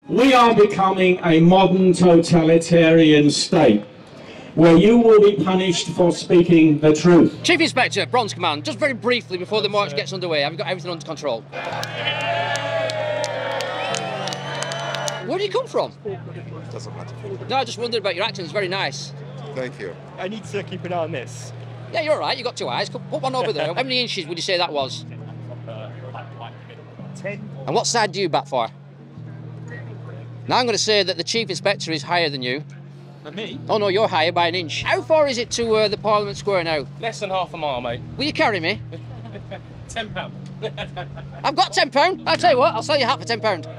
We are becoming a modern totalitarian state where you will be punished for speaking the truth. Chief Inspector, Bronze Command, just very briefly before the march gets underway, have you got everything under control? Where do you come from? Doesn't matter. No, I just wondered about your acting, it's very nice. Thank you. I need to keep an eye on this. Yeah, you're alright, you've got 2 eyes. Put one over there. How many inches would you say that was? 10. And what side do you bat for? Now I'm going to say that the Chief Inspector is higher than you. And me? Oh no, you're higher by an inch. How far is it to the Parliament Square now? Less than half a mile, mate. Will you carry me? £10. I've got £10. I'll tell you what, I'll sell you hat for £10. So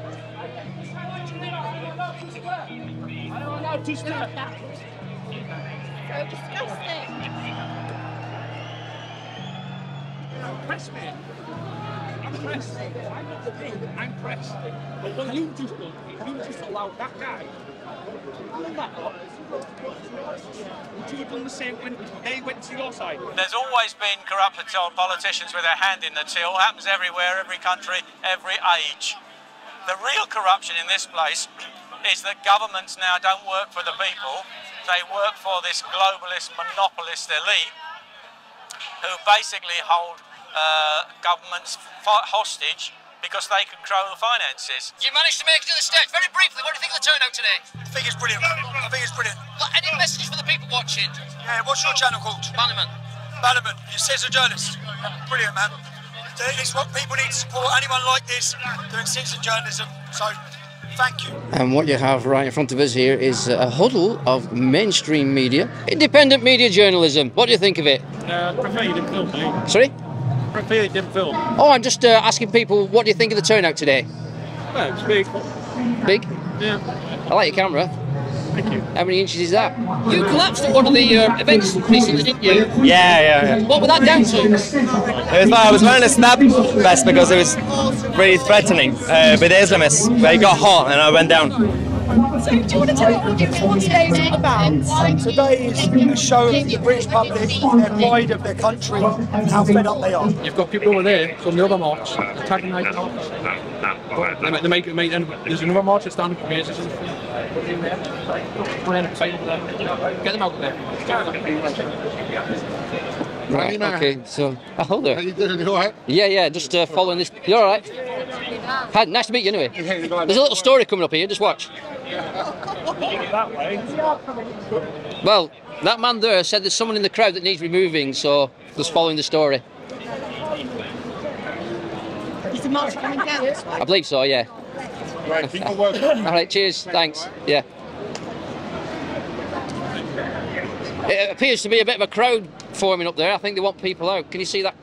disgusting. Press me. I'm pressed. I'm pressed. But when you just allowed that guy pull that up, would you have done the same when they went to your side? There's always been corrupt politicians with their hand in the till. It happens everywhere, every country, every age. The real corruption in this place is that governments now don't work for the people. They work for this globalist, monopolist elite who basically hold governments hostage because they control the finances. You managed to make it to the stage. Very briefly, what do you think of the turnout today? I think it's brilliant. I think it's brilliant. Any message for the people watching? Yeah, what's your channel called? BANAMAN. BANAMAN. You citizen journalist. Brilliant, man. It's what people need to support. Anyone like this doing citizen journalism. So, thank you. And what you have right in front of us here is a huddle of mainstream media, independent media journalism. What do you think of it? I prefer you didn't film, mate. Sorry? I prefer you didn't film. Oh, I'm just asking people, what do you think of the turnout today? Well, it's big. Big? Yeah. I like your camera. Thank you. How many inches is that? You collapsed at one of the events recently, didn't you? Yeah. What was that down to? I was wearing a snap vest because it was really threatening with the Islamists. But it got hot and I went down. So do you want to tell me what today's all about? Today is a show of the British public, their pride of their country, and how fed up they are. You've got people over there from the other march attacking like they make there's another march that's standing for me. Get them out there. Right, okay, so... Oh, hold there. How you doing? You alright? Yeah, just following this... You alright? Hi, nice to meet you anyway. There's a little story coming up here, just watch. That way. Well, that man there said there's someone in the crowd that needs removing, so just following the story. Is the march coming down this way? I believe so, yeah. Right, keep on working. Alright, cheers, thanks, yeah. It appears to be a bit of a crowd forming up there. I think they want people out. Can you see that?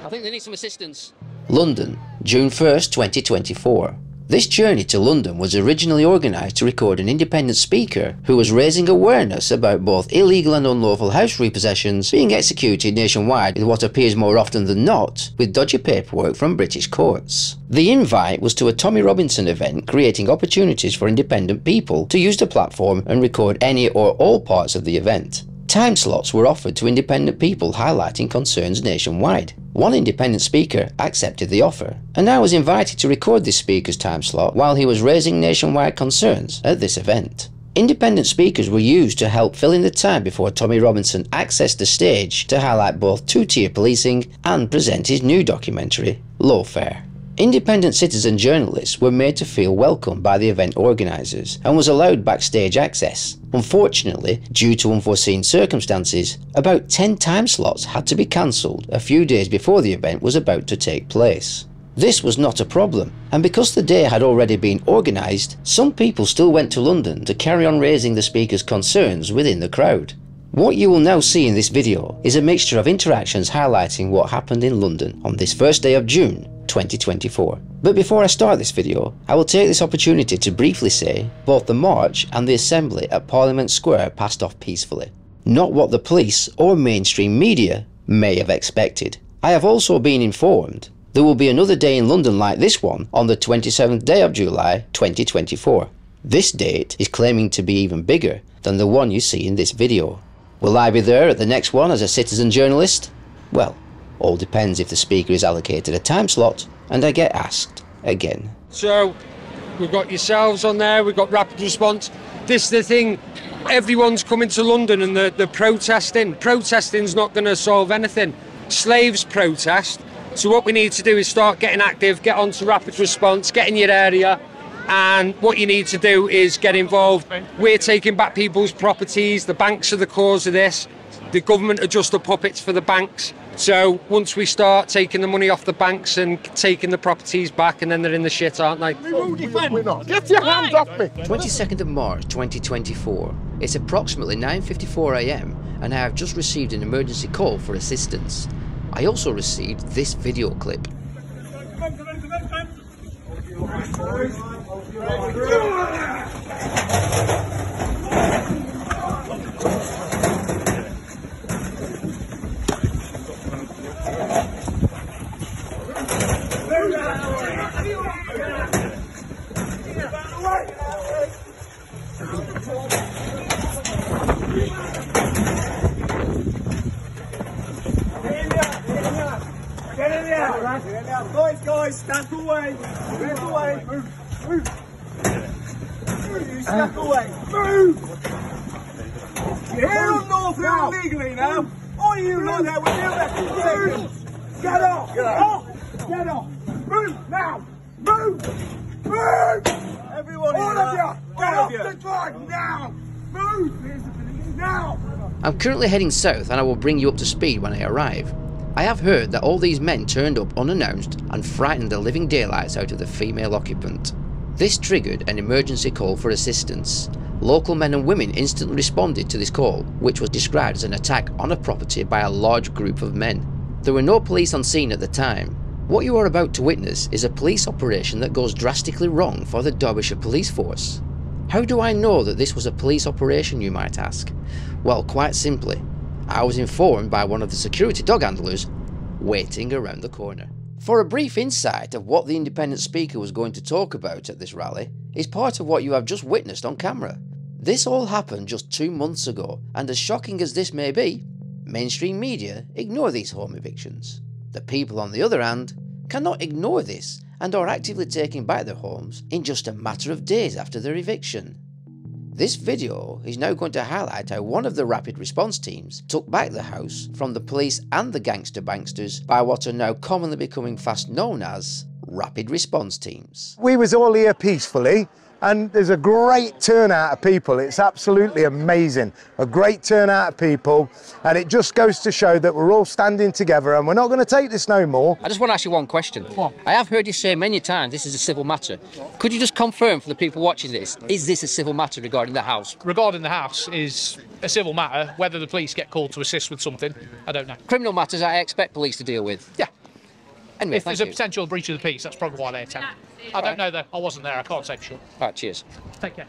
I think they need some assistance. London, June 1st, 2024. This journey to London was originally organised to record an independent speaker who was raising awareness about both illegal and unlawful house repossessions being executed nationwide with what appears more often than not with dodgy paperwork from British courts. The invite was to a Tommy Robinson event creating opportunities for independent people to use the platform and record any or all parts of the event. Time slots were offered to independent people highlighting concerns nationwide. One independent speaker accepted the offer, and I was invited to record this speaker's time slot while he was raising nationwide concerns at this event. Independent speakers were used to help fill in the time before Tommy Robinson accessed the stage to highlight both two-tier policing and present his new documentary, LAWFARE. Independent citizen journalists were made to feel welcome by the event organisers and was allowed backstage access. Unfortunately, due to unforeseen circumstances, about 10 time slots had to be cancelled a few days before the event was about to take place. This was not a problem, and because the day had already been organised, some people still went to London to carry on raising the speaker's concerns within the crowd. What you will now see in this video is a mixture of interactions highlighting what happened in London on this first day of June 2024. But before I start this video, I will take this opportunity to briefly say both the march and the assembly at Parliament Square passed off peacefully. Not what the police or mainstream media may have expected. I have also been informed there will be another day in London like this one on the 27th day of July 2024. This date is claiming to be even bigger than the one you see in this video. Will I be there at the next one as a citizen journalist? Well, All depends if the speaker is allocated a time slot and I get asked again. So we've got yourselves on there, we've got rapid response. This is the thing, everyone's coming to London and they're protesting. Protesting's not going to solve anything. Slaves protest. So what we need to do is start getting active, get onto rapid response, get in your area, and what you need to do is get involved. We're taking back people's properties, the banks are the cause of this. The government are just the puppets for the banks. So once we start taking the money off the banks and taking the properties back, and then they're in the shit, aren't they? We're not. Get your hands off me! 22nd of March 2024. It's approximately 9:54 AM and I have just received an emergency call for assistance. I also received this video clip. Guys, step away! Step away! Move! Step away! Move! You're here on LAWFARE illegally now! All you lot there with your investigations! Get off! Get off! Get off! Move now! Move! Move! Everyone, all of you! Get off the drive now! Move! Here's the police now! I'm currently heading south and I will bring you up to speed when I arrive. I have heard that all these men turned up unannounced and frightened the living daylights out of the female occupant. This triggered an emergency call for assistance. Local men and women instantly responded to this call, which was described as an attack on a property by a large group of men. There were no police on scene at the time. What you are about to witness is a police operation that goes drastically wrong for the Derbyshire Police Force. How do I know that this was a police operation, you might ask? Well, quite simply. I was informed by one of the security dog handlers waiting around the corner. For a brief insight of what the independent speaker was going to talk about at this rally is part of what you have just witnessed on camera. This all happened just 2 months ago, and as shocking as this may be, mainstream media ignore these home evictions. The people on the other hand cannot ignore this and are actively taking back their homes in just a matter of days after their eviction. This video is now going to highlight how one of the rapid response teams took back the house from the police and the gangster banksters by what are now commonly becoming fast known as rapid response teams. We was all here peacefully and there's a great turnout of people. It's absolutely amazing. A great turnout of people, and it just goes to show that we're all standing together and we're not going to take this no more. I just want to ask you one question. I have heard you say many times this is a civil matter. Could you just confirm for the people watching this, is this a civil matter regarding the house? Regarding the house is a civil matter. Whether the police get called to assist with something, I don't know. Criminal matters I expect police to deal with? Yeah. Anyway, if there's a potential breach of the peace, that's probably why they attempt. I don't know though, I wasn't there, I can't say for sure. All right, cheers. Take care.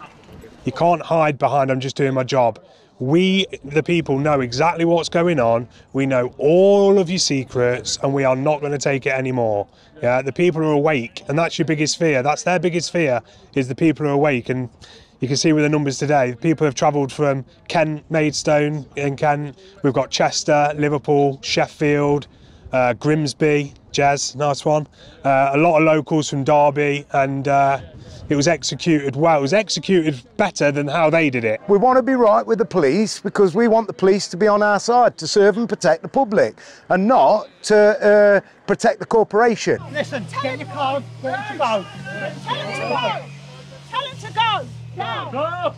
You can't hide behind, I'm just doing my job. We, the people, know exactly what's going on. We know all of your secrets and we are not going to take it anymore. Yeah, the people are awake and that's your biggest fear. That's their biggest fear, is the people are awake. And you can see with the numbers today, people have travelled from Kent, Maidstone in Kent. We've got Chester, Liverpool, Sheffield, Grimsby, Jez, nice one. A lot of locals from Derby, and it was executed well. It was executed better than how they did it. We want to be right with the police because we want the police to be on our side, to serve and protect the public, and not to protect the corporation. Listen, get your card, get to go. Tell him to go. Tell him to go. Go.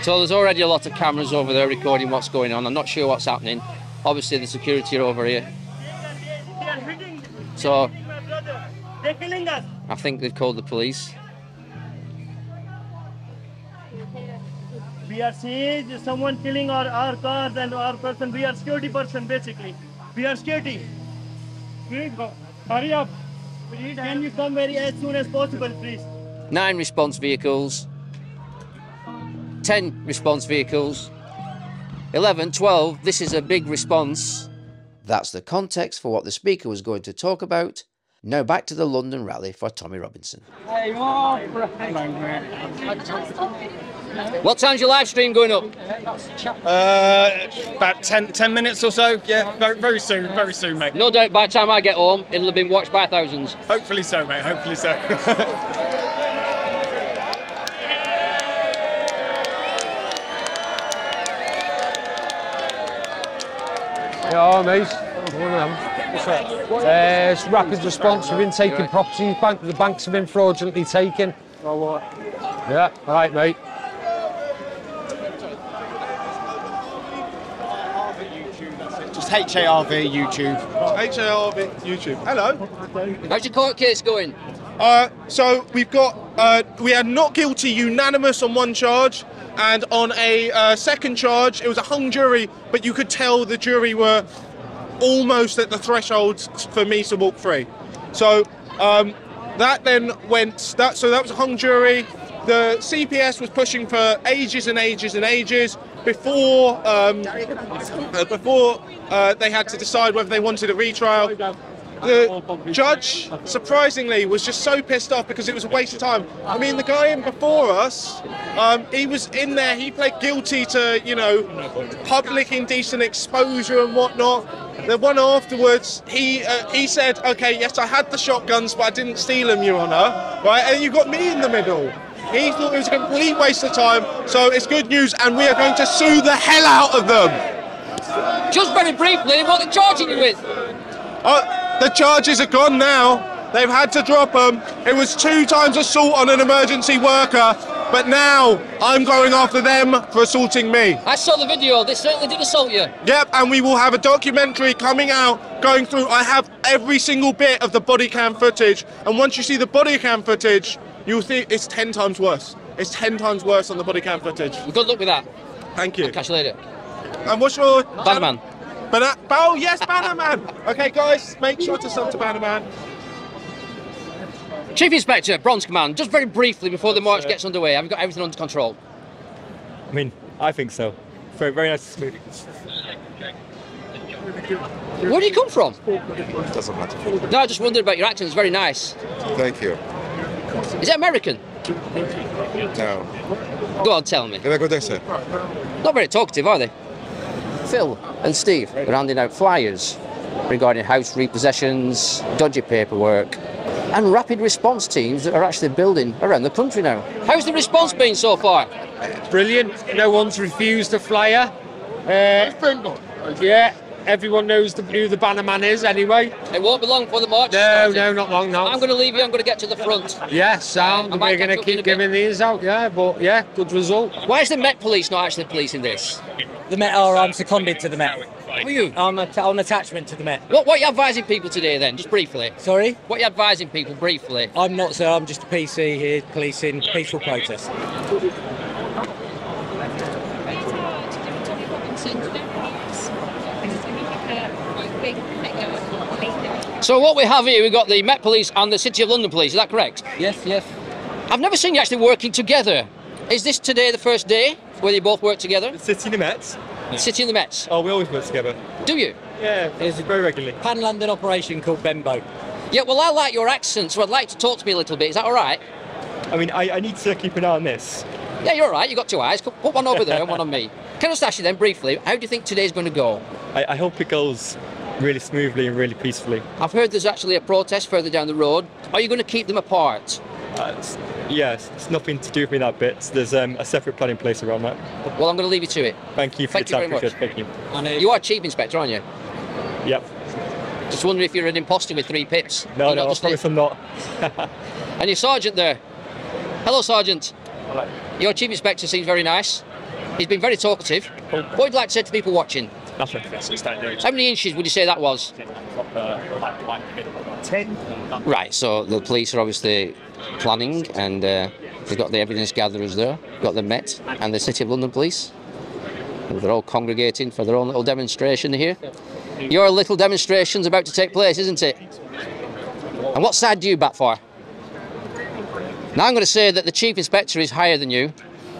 So there's already a lot of cameras over there recording what's going on. I'm not sure what's happening. Obviously the security are over here. So I think they've called the police. We are seeing someone killing our cars and our person. We are security person basically. We are security. Hurry up. Can you come very as soon as possible, please? 9 response vehicles. 10 response vehicles. 11, 12, this is a big response. That's the context for what the speaker was going to talk about. Now back to the London rally for Tommy Robinson. Hey, What time's your live stream going up? About 10 minutes or so. Yeah, very soon, mate. No doubt by the time I get home, it'll have been watched by thousands. Hopefully so, mate, hopefully so. Yeah, mate. One of them. It's rapid response. We've been taking properties. The banks have been fraudulently taken. Yeah, all right, mate. Just HARV YouTube. HARV YouTube. Hello. How's your court case going? So we've got, we had not guilty unanimous on one charge, and on a second charge, it was a hung jury, but you could tell the jury were almost at the threshold for me to walk free. So that then went, so that was a hung jury. The CPS was pushing for ages and ages and ages before they had to decide whether they wanted a retrial. The judge, surprisingly, was just so pissed off because it was a waste of time. I mean, the guy in before us, he was in there, he pled guilty to, you know, public indecent exposure and whatnot. The one afterwards, he said, okay, yes, I had the shotguns, but I didn't steal them, Your Honour. Right, and you've got me in the middle. He thought it was a complete waste of time, so it's good news, and we are going to sue the hell out of them. Just very briefly, what are they charging you with? The charges are gone now. They've had to drop them. It was 2 times assault on an emergency worker, but now I'm going after them for assaulting me. I saw the video. They certainly did assault you. Yep, and we will have a documentary coming out, going through. I have every single bit of the body cam footage, and once you see the body cam footage, you'll see it's 10 times worse. It's 10 times worse on the body cam footage. Good luck with that. Thank you. I'll catch you later. And what's your... BANAMAN. Oh, yes, BANAMAN. Okay, guys, make sure to sub to BANAMAN. Chief Inspector, Bronze Command, just very briefly before the march gets underway, have you got everything under control? I mean, I think so. Very, very nice and smooth. Where do you come from? Doesn't matter. No, I just wondered about your accent. It's very nice. Thank you. Is it American? No. Go on, tell me. Not very talkative, are they? Phil and Steve are handing out flyers regarding house repossessions, dodgy paperwork, and rapid response teams that are actually building around the country now. How's the response been so far? Brilliant. No one's refused a flyer. Yeah, everyone knows who the BANAMAN is anyway. It won't be long for the march. No, not long, no. I'm going to leave you, I'm going to get to the front. Yeah, sound. We're going to keep giving these out, yeah, but yeah, good result. Why is the Met Police not actually policing this? The Met are, I'm seconded to the Met. Are you? I'm on attachment to the Met. What are you advising people today then, just briefly? Sorry? What are you advising people briefly? I'm not, sir, I'm just a PC here policing peaceful protest. So what we have here, we've got the Met Police and the City of London Police, is that correct? Yes, yes. I've never seen you actually working together. Is this today the first day where you both work together? The City and the Mets? The City and the Mets? Oh, we always work together. Do you? Yeah, very regularly. Pan-London operation called Bembo. Yeah, well, I like your accent, so I'd like to talk to me a little bit. Is that all right? I mean, I need to keep an eye on this. Yeah, you're all right. You've got 2 eyes. Put one over there and one on me. Can I just ask you then, briefly, how do you think today's going to go? I hope it goes really smoothly and really peacefully. I've heard there's actually a protest further down the road. Are you going to keep them apart? Yes, it's nothing to do with me that bit. There's a separate plan in place around that. Well, I'm going to leave you to it. Thank you for your time. Thank you. You are Chief Inspector, aren't you? Yep. Just wondering if you're an imposter with 3 pips. No, I promise I'm not. And your sergeant there. Hello, Sergeant. Hello. Your Chief Inspector seems very nice. He's been very talkative. What would you like to say to people watching? Nothing. How many inches would you say that was? 10. Right, so the police are obviously planning, and they've got the evidence gatherers there. Got the Met and the City of London Police. And they're all congregating for their own little demonstration here. Your little demonstration's about to take place, isn't it? And what side do you bat for? Now I'm going to say that the Chief Inspector is higher than you.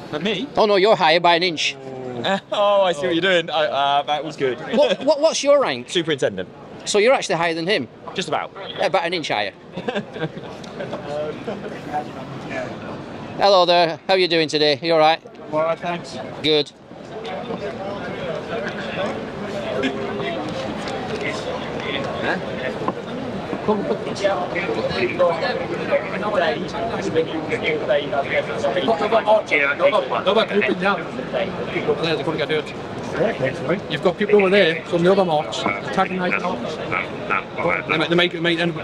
But me? Oh no, you're higher by an inch. Oh, I see what you're doing. That was good. What's your rank? Superintendent. So you're actually higher than him? Just about. Yeah, about an inch higher. Hello there. How are you doing today? You all right? All right, thanks. Good. You've got people over there from the other march attacking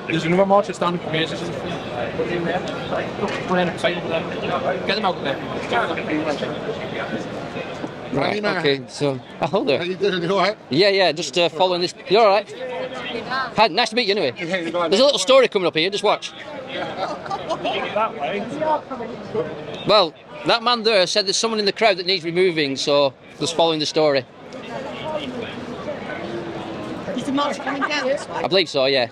there's another march that's standing for me. Get them out there. Right, okay, so... Oh, hold there. How you doing? You alright? Yeah, just following this. You alright? Hi, nice to meet you anyway. There's a little story coming up here, just watch. Well, that man there said there's someone in the crowd that needs removing, so just following the story. Is the march coming down this way? I believe so, yeah.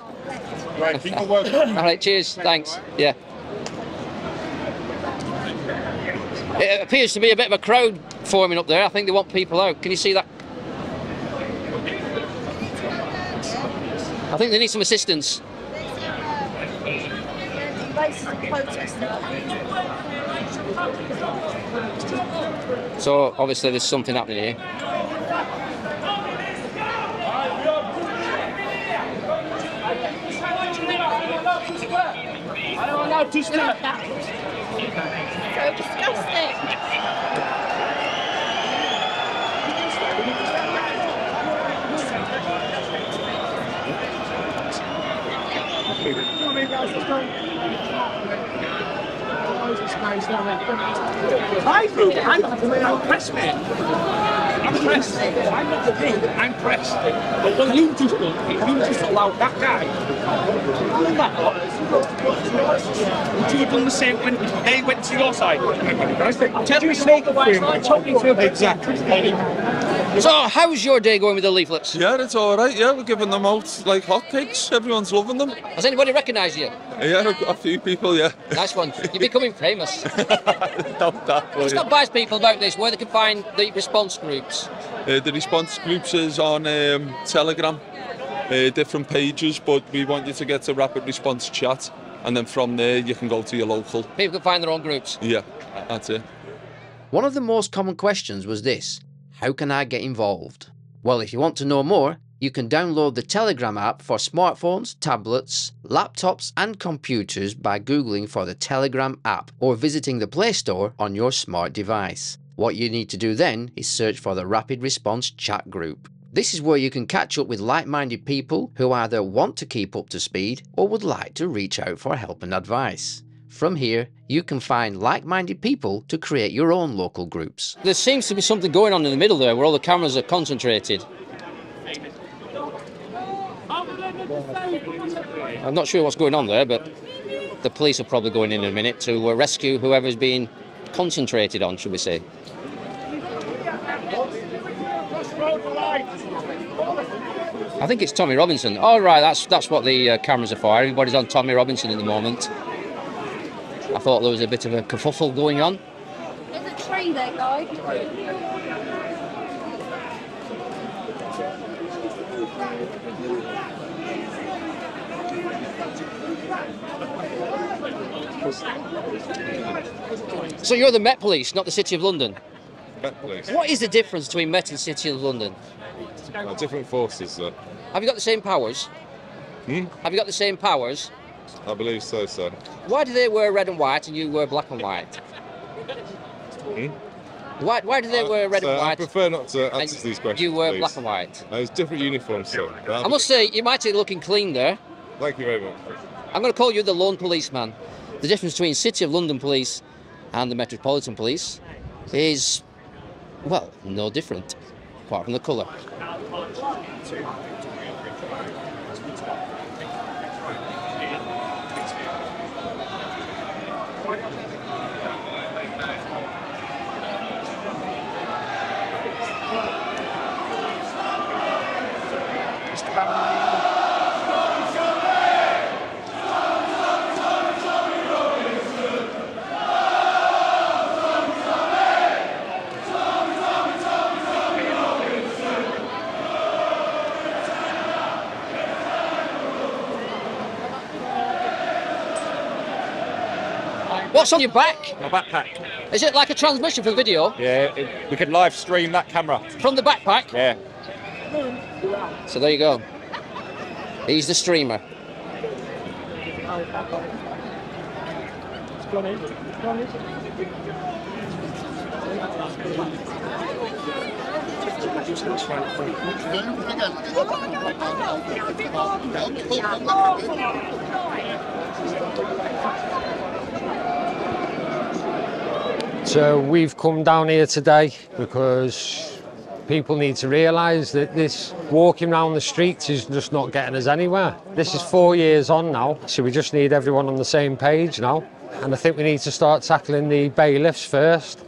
Right, keep on working. Alright, cheers, thanks, yeah. It appears to be a bit of a crowd forming up there. I think they want people out. Can you see that? I think they need some assistance. So obviously there's something happening here. I don't know to stop that. So disgusting. I'm pressed, man. I'm pressed. I'm not the king. I'm pressed. But when you just allowed that guy, would you have done the same when they went to your side? Tell me exactly. So, how's your day going with the leaflets? Yeah, it's all right. Yeah, we're giving them out like hotcakes. Everyone's loving them. Has anybody recognised you? Yeah, a few people. Yeah. Nice one. You're becoming famous. Not that way. Just advise people about this, where they can find the response groups. The response groups is on Telegram, different pages, but we want you to get to Rapid Response Chat, and then from there you can go to your local. People can find their own groups. Yeah, that's it. One of the most common questions was this: how can I get involved? Well, if you want to know more, you can download the Telegram app for smartphones, tablets, laptops and computers by Googling for the Telegram app or visiting the Play Store on your smart device. What you need to do then is search for the Rapid Response Chat group. This is where you can catch up with like-minded people who either want to keep up to speed or would like to reach out for help and advice. From here, you can find like-minded people to create your own local groups. There seems to be something going on in the middle there where all the cameras are concentrated. I'm not sure what's going on there, but the police are probably going in a minute to rescue whoever's being concentrated on, should we say. I think it's Tommy Robinson. Oh, right, that's what the cameras are for. Everybody's on Tommy Robinson at the moment. I thought there was a bit of a kerfuffle going on. There's a tree there, guys. So you're the Met Police, not the City of London? Met Police. What is the difference between Met and City of London? Different forces, sir. Have you got the same powers? Have you got the same powers? I believe so, sir. Why do they wear red and white and you wear black and white? Why do they wear red and white? I prefer not to answer these questions. You wear please. black and white. It's different uniforms, sir. I must say, you might be looking clean there. Thank you very much. I'm going to call you the lone policeman. The difference between City of London Police and the Metropolitan Police is, well, no different, apart from the colour. What's on your back? My backpack. Is it like a transmission for the video? Yeah, we could live stream that camera. From the backpack? Yeah. So there you go. He's the streamer. So we've come down here today because people need to realise that this walking around the streets is just not getting us anywhere. This is 4 years on now, so we just need everyone on the same page now. And I think we need to start tackling the bailiffs first.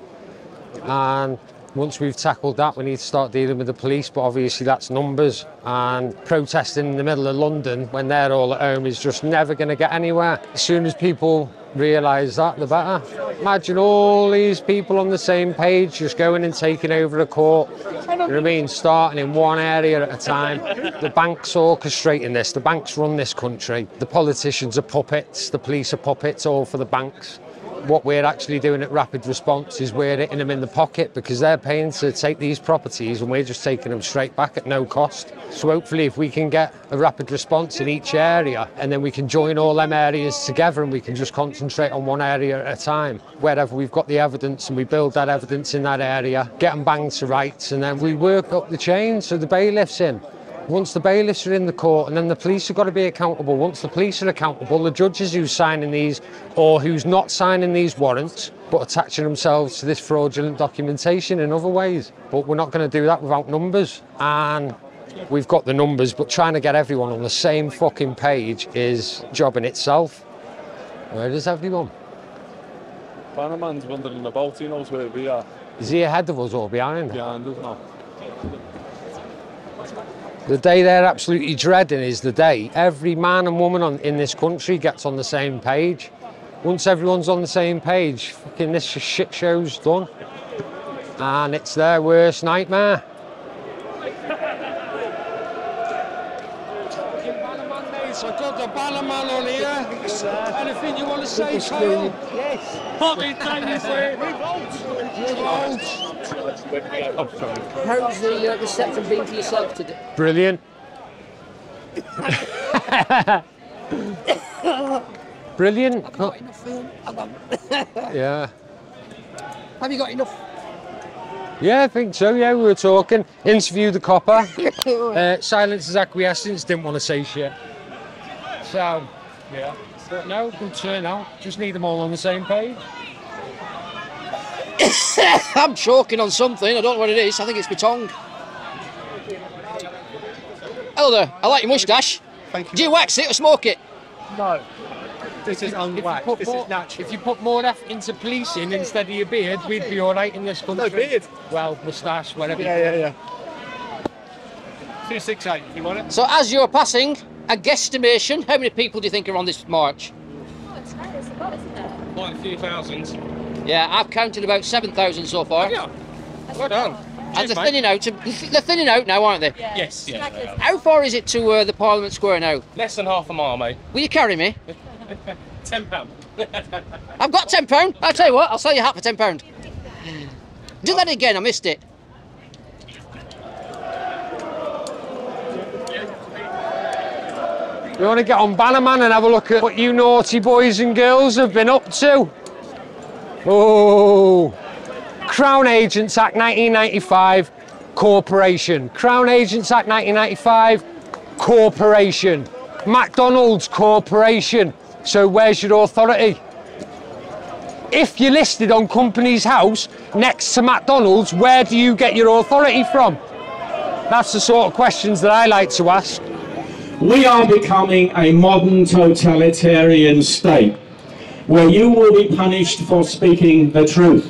And once we've tackled that, we need to start dealing with the police, but obviously that's numbers. And protesting in the middle of London when they're all at home is just never going to get anywhere. As soon as people realise that, the better. Imagine all these people on the same page just going and taking over a court. You know what I mean? Starting in one area at a time. The bank's orchestrating this. The banks run this country. The politicians are puppets. The police are puppets, all for the banks. What we're actually doing at Rapid Response is we're hitting them in the pocket because they're paying to take these properties and we're just taking them straight back at no cost. So hopefully if we can get a rapid response in each area and then we can join all them areas together and we can just concentrate on one area at a time. Wherever we've got the evidence and we build that evidence in that area, get them banged to rights, and then we work up the chain so the bailiffs in. Once the bailiffs are in the court, and then the police have got to be accountable. Once the police are accountable, the judges who's signing these or who's not signing these warrants but attaching themselves to this fraudulent documentation in other ways. But we're not going to do that without numbers. And we've got the numbers, but trying to get everyone on the same fucking page is a job in itself. Where is everyone? Banaman's wandering about, he knows where we are. Is he ahead of us or behind? Behind us now. The day they're absolutely dreading is the day every man and woman in this country gets on the same page. Once everyone's on the same page, fucking this shit show's done. And it's their worst nightmare. I've got the BANAMAN on here. Anything you want to say, Kyle? Yes. How's the reception been to yourself today? Brilliant. Brilliant. Have you got enough film? Yeah. Have you got enough? Yeah, I think so, yeah, we were talking. Interviewed the copper. Silence his acquiescence, didn't want to say shit. So, yeah. But no, good turnout. Just need them all on the same page. I'm choking on something. I don't know what it is. I think it's my tongue. Hello there. I like your moustache. Thank you. Do you wax it or smoke it? No. This is unwaxed. This is natural. If you put more effort into policing instead of your beard, we'd be all right in this country. No beard. Well, moustache, whatever. Yeah. 268, you want it? So as you're passing, a guesstimation, how many people do you think are on this march? It's a lot, isn't it? Quite a few thousand. Yeah, I've counted about 7,000 so far. Yeah. Well done. And they're thinning out. They're thinning out now, aren't they? Yeah. Yes. How far is it to the Parliament Square now? Less than half a mile, mate. Will you carry me? £10. I've got £10. I'll tell you what, I'll sell you hat for £10. Do that again, I missed it. You want to get on BANAMAN and have a look at what you naughty boys and girls have been up to? Oh, Crown Agents Act 1995, Corporation. Crown Agents Act 1995, Corporation. McDonald's Corporation. So where's your authority? If you're listed on Companies House next to McDonald's, where do you get your authority from? That's the sort of questions that I like to ask. We are becoming a modern totalitarian state where you will be punished for speaking the truth.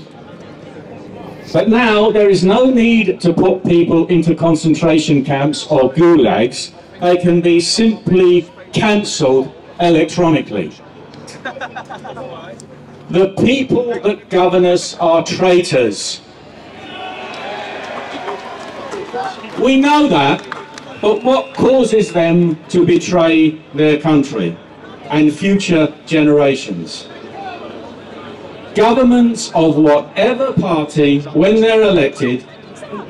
But now there is no need to put people into concentration camps or gulags. They can be simply cancelled electronically. The people that govern us are traitors. We know that. But what causes them to betray their country and future generations? Governments of whatever party, when they're elected,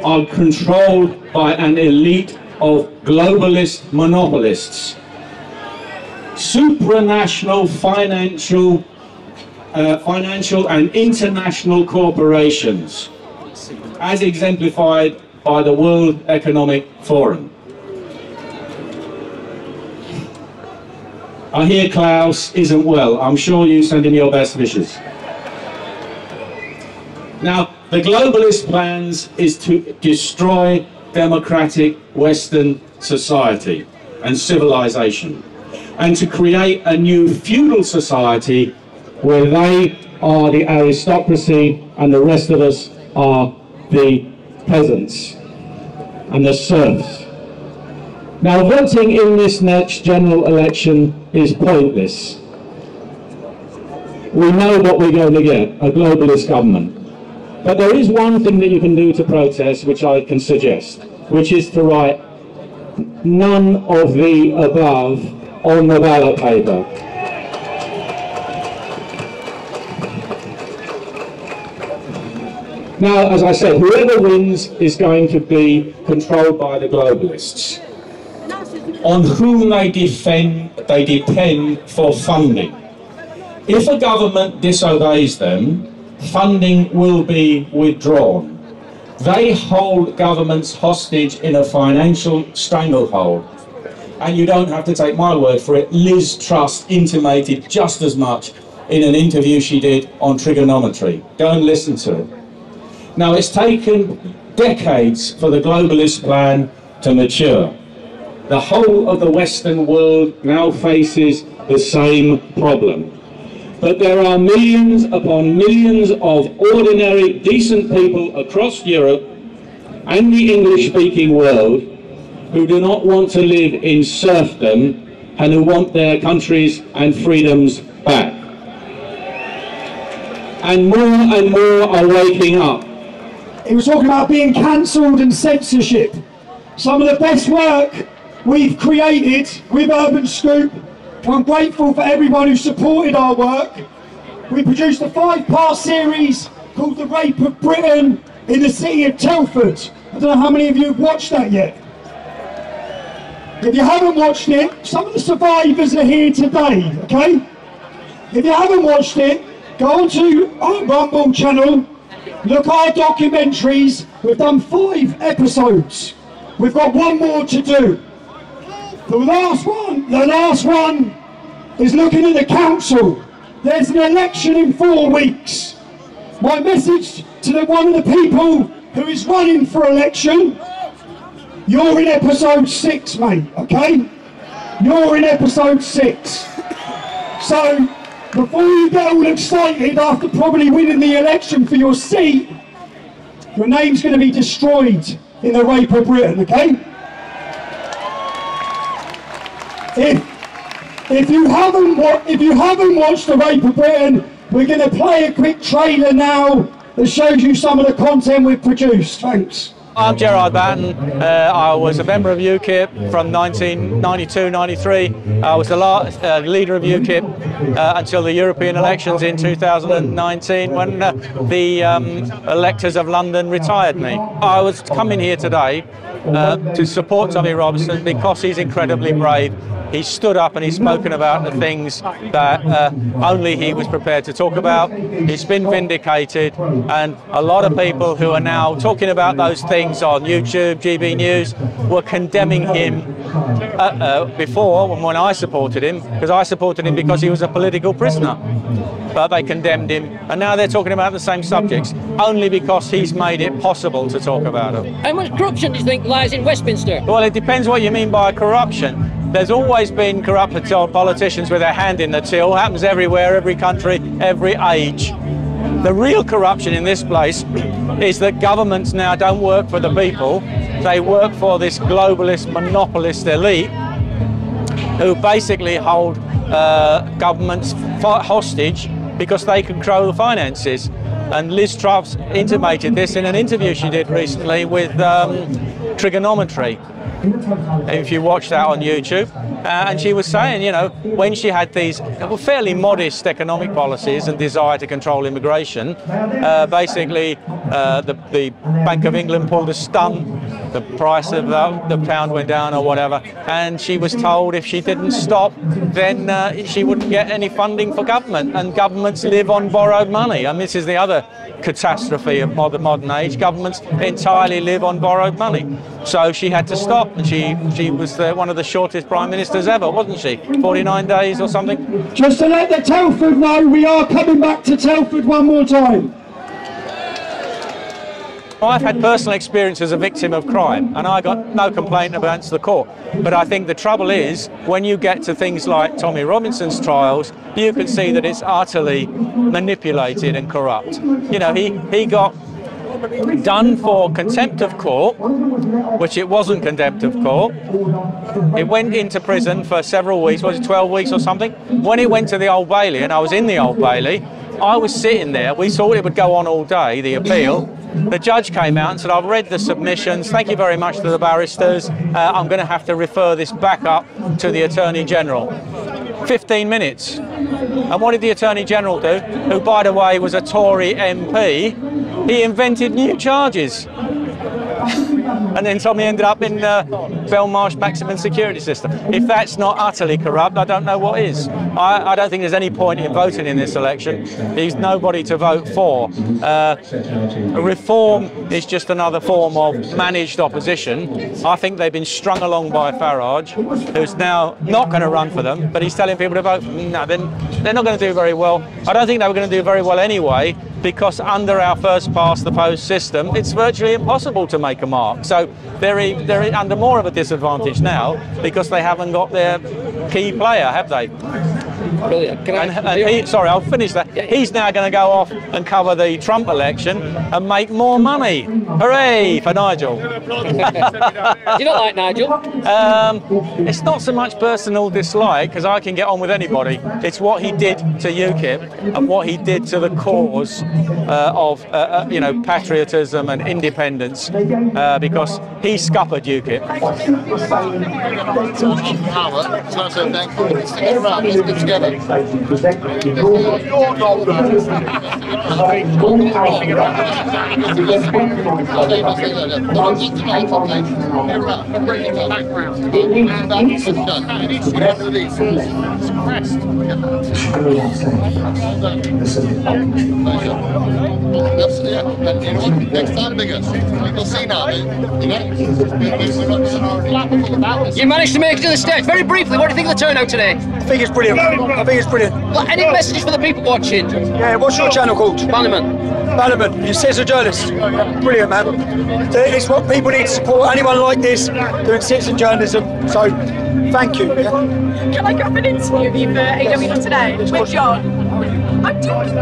are controlled by an elite of globalist monopolists. Supranational financial and international corporations, as exemplified by the World Economic Forum. I hear Klaus isn't well. I'm sure you send him your best wishes. Now, the globalist plans is to destroy democratic Western society and civilization, and to create a new feudal society where they are the aristocracy and the rest of us are the peasants and the serfs. Now, voting in this next general election is pointless. We know what we're going to get, a globalist government. But there is one thing that you can do to protest, which I can suggest, which is to write none of the above on the ballot paper. Now, as I said, whoever wins is going to be controlled by the globalists, on whom they depend for funding. If a government disobeys them, funding will be withdrawn. They hold governments hostage in a financial stranglehold. And you don't have to take my word for it. Liz Truss intimated just as much in an interview she did on trigonometry. Go and listen to it. Now, it's taken decades for the globalist plan to mature. The whole of the Western world now faces the same problem. But there are millions upon millions of ordinary, decent people across Europe and the English-speaking world who do not want to live in serfdom and who want their countries and freedoms back. And more are waking up. He was talking about being cancelled and censorship. Some of the best work we've created with Urban Scoop. I'm grateful for everyone who supported our work. We produced a 5-part series called The Rape of Britain in the city of Telford. I don't know how many of you have watched that yet. If you haven't watched it, some of the survivors are here today, okay? If you haven't watched it, go onto our Rumble channel, look at our documentaries. We've done 5 episodes. We've got one more to do. The last one is looking at the council. There's an election in 4 weeks. My message to one of the people who is running for election, you're in episode 6, mate, okay? You're in episode 6. So, before you get all excited after probably winning the election for your seat, your name's going to be destroyed in the Rape of Britain, okay? If you haven't watched The Rape of Britain, we're going to play a quick trailer now that shows you some of the content we've produced. Thanks. I'm Gerard Batten. I was a member of UKIP from 1992-93. I was the leader of UKIP until the European elections in 2019 when the electors of London retired me. I was coming here today to support Tommy Robinson because he's incredibly brave. He's stood up and he's spoken about the things that only he was prepared to talk about. He's been vindicated, and a lot of people who are now talking about those things on YouTube, GB News, were condemning him before when I supported him, because I supported him because he was a political prisoner. But they condemned him, and now they're talking about the same subjects, only because he's made it possible to talk about them. How much corruption do you think lies in Westminster? Well, it depends what you mean by corruption. There's always been corrupt politicians with their hand in the till. It happens everywhere, every country, every age. The real corruption in this place is that governments now don't work for the people. They work for this globalist, monopolist elite who basically hold governments hostage because they control the finances. And Liz Truss intimated this in an interview she did recently with trigonometry. if you watch that on YouTube. And she was saying, you know, when she had these fairly modest economic policies and desire to control immigration, basically the Bank of England pulled a stunt, the price of the pound went down or whatever, and she was told if she didn't stop, then she wouldn't get any funding for government, and governments live on borrowed money. And this is the other catastrophe of modern age. Governments entirely live on borrowed money. So she had to stop, and she was one of the shortest prime ministers ever, wasn't she? 49 days or something? Just to let the Telford know, we are coming back to Telford one more time. I've had personal experience as a victim of crime, and I got no complaint about the court. But I think the trouble is, when you get to things like Tommy Robinson's trials, you can see that it's utterly manipulated and corrupt. You know, he got done for contempt of court, which it wasn't contempt of court. It went into prison for several weeks, was it 12 weeks or something? When it went to the Old Bailey, and I was in the Old Bailey, I was sitting there, we thought it would go on all day, the appeal. The judge came out and said, I've read the submissions, thank you very much to the barristers, I'm going to have to refer this back up to the Attorney General. 15 minutes. And what did the Attorney General do, who by the way was a Tory MP? He invented new charges. And then Tommy ended up in Belmarsh maximum security system. If that's not utterly corrupt, I don't know what is. I don't think there's any point in voting in this election. There's nobody to vote for. Reform is just another form of managed opposition. I think they've been strung along by Farage, who's now not going to run for them, but he's telling people to vote. No, they're not going to do very well. I don't think they were going to do very well anyway, because under our first past the post system, it's virtually impossible to make a mark. So they're under more of a disadvantage now because they haven't got their key player, have they? Brilliant. Sorry, I'll finish that. He's now going to go off and cover the Trump election and make more money. Hooray for Nigel. You don't like Nigel? It's not so much personal dislike, because I can get on with anybody. It's what he did to UKIP and what he did to the cause of you know, patriotism and independence, because he scuppered UKIP. Next time bigger. People see now. You managed to make it to the stage. Very briefly, what do you think of the turnout today? I think it's brilliant. I think it's brilliant. Well, any messages for the people watching? Yeah, what's your channel called? BANAMAN. BANAMAN, you citizen journalist. Brilliant, man. It's what people need to support. Anyone like this doing citizen journalism. So, thank you. Yeah? Can I grab an interview with you for AW Today with John? I'm doing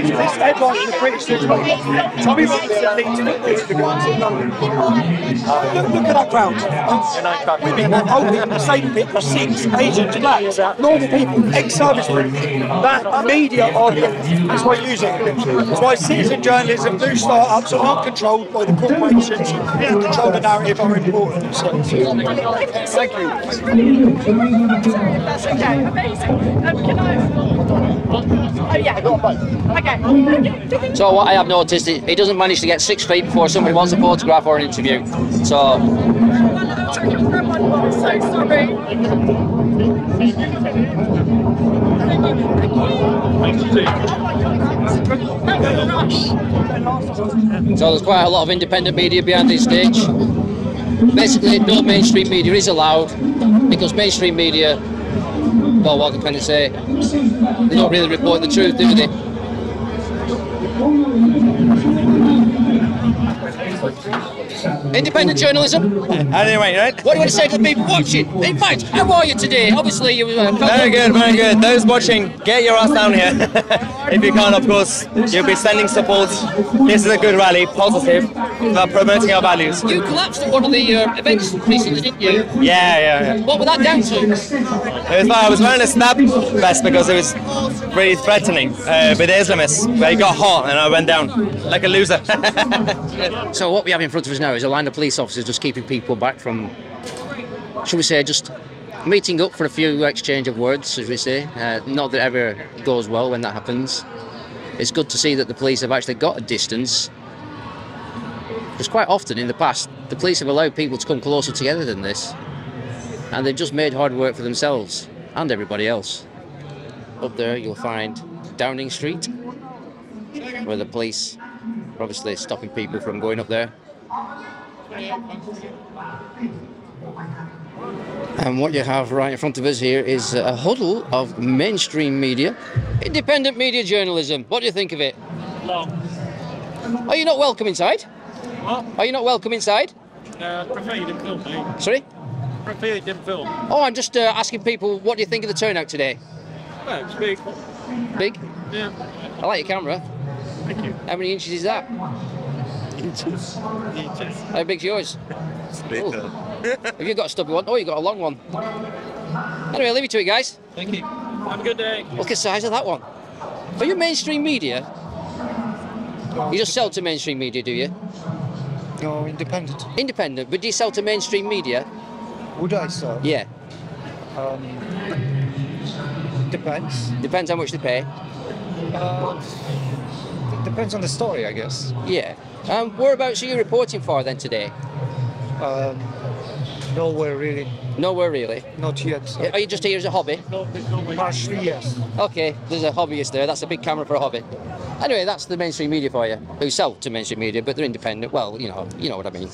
This headline in the British newspaper. Tommy Robinson linked to the guns in London. Look at that crowd. Women, old people, disabled people, Sikhs, Asians, blacks, normal people, ex-servicemen. That media audience is what you're using. It's why citizen journalism, new start-ups are not controlled by the corporations who control the narrative are important. So, thank you. That's okay, amazing. Can I? Oh yeah. Okay. So what I have noticed is he doesn't manage to get 6 feet before somebody wants a photograph or an interview. So. I'm so sorry. So there's quite a lot of independent media behind this stage. Basically, no mainstream media is allowed because mainstream media, well, what can I say? They don't really report the truth, do they? Independent journalism. Anyway, right? What do you want to say to the people watching? In fact, how are you today? Obviously, you. Very good, very good. Those watching, get your ass down here. If you can, of course, you'll be sending support. This is a good rally, positive, about promoting our values. You collapsed at one of the events recently, didn't you? Yeah. What was that down to? It was I was wearing a snap vest because it was really threatening with the Islamists. But it got hot and I went down like a loser. So what we have in front of us now is a line of police officers just keeping people back from, shall we say, just meeting up for a few exchange of words, as we say. Not that it ever goes well when that happens. It's good to see that the police have actually got a distance, because quite often in the past the police have allowed people to come closer together than this, and they've just made hard work for themselves and everybody else. Up there you'll find Downing Street, where the police are obviously stopping people from going up there. And what you have right in front of us here is a huddle of mainstream media, independent media journalism. What do you think of it? No. Are you not welcome inside? What? Are you not welcome inside? I prefer you didn't film, mate. Sorry? I prefer you didn't film. Oh, I'm just asking people, what do you think of the turnout today? Well, it's big. Big? Yeah. I like your camera. Thank you. How many inches is that? Inches. Inches. How big's yours? Have you got a stubby one? Oh, you got a long one. Anyway, I'll leave you to it, guys. Thank you. Have a good day. Look at the size of that one. Are you mainstream media? You just sell to mainstream media, do you? No, independent. Independent, but do you sell to mainstream media? Would I sell? Yeah. Depends. Depends how much they pay. Depends on the story, I guess. Yeah. Whereabouts are you reporting for then today? Nowhere really. Nowhere really? Not yet. Are you just here as a hobby? Partially, yes. Okay, there's a hobbyist there. That's a big camera for a hobby. Anyway, that's the mainstream media for you. Who sell to mainstream media, but they're independent. Well, you know what I mean.